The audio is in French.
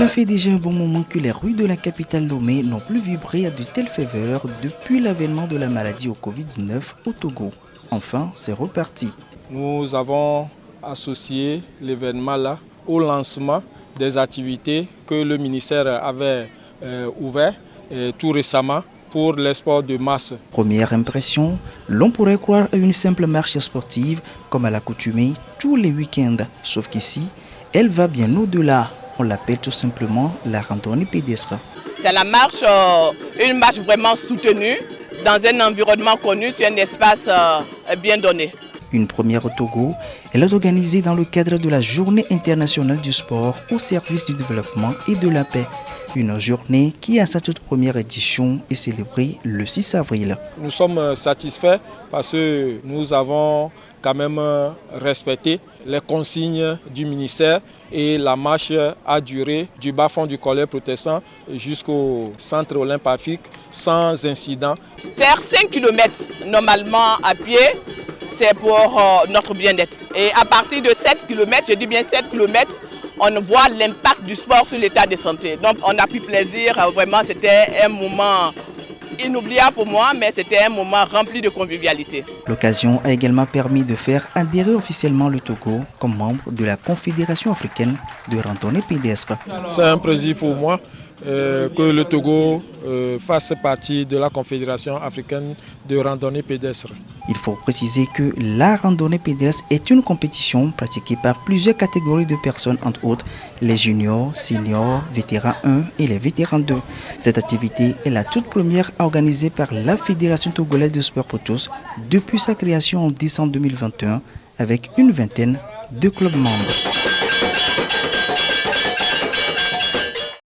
Cela fait déjà un bon moment que les rues de la capitale Lomé n'ont plus vibré à de telles faveurs depuis l'avènement de la maladie au Covid-19 au Togo. Enfin, c'est reparti. Nous avons associé l'événement là au lancement des activités que le ministère avait ouvertes tout récemment pour les sports de masse. Première impression, l'on pourrait croire à une simple marche sportive comme à l'accoutumée tous les week-ends. Sauf qu'ici, elle va bien au-delà. On l'appelle tout simplement la randonnée pédestre. C'est la marche, une marche vraiment soutenue dans un environnement connu, sur un espace bien donné. Une première au Togo, elle est organisée dans le cadre de la Journée internationale du sport au service du développement et de la paix. Une journée qui, à sa toute première édition, est célébrée le 6 avril. Nous sommes satisfaits parce que nous avons quand même respecté les consignes du ministère et la marche a duré du bas-fond du collège protestant jusqu'au centre Olympe Afrique sans incident. Faire 5 km normalement à pied, c'est pour notre bien-être. Et à partir de 7 km, je dis bien 7 km, on voit l'impact du sport sur l'état de santé. Donc on a pris plaisir, vraiment c'était un moment inoubliable pour moi, mais c'était un moment rempli de convivialité. L'occasion a également permis de faire adhérer officiellement le Togo comme membre de la Confédération africaine de randonnée pédestre. C'est un plaisir pour moi que le Togo fasse partie de la Confédération africaine de randonnée pédestre. Il faut préciser que la randonnée pédestre est une compétition pratiquée par plusieurs catégories de personnes, entre autres les juniors, seniors, vétérans 1 et les vétérans 2. Cette activité est la toute première organisée par la Fédération togolaise de sport pour tous depuis sa création en décembre 2021 avec une vingtaine de clubs membres.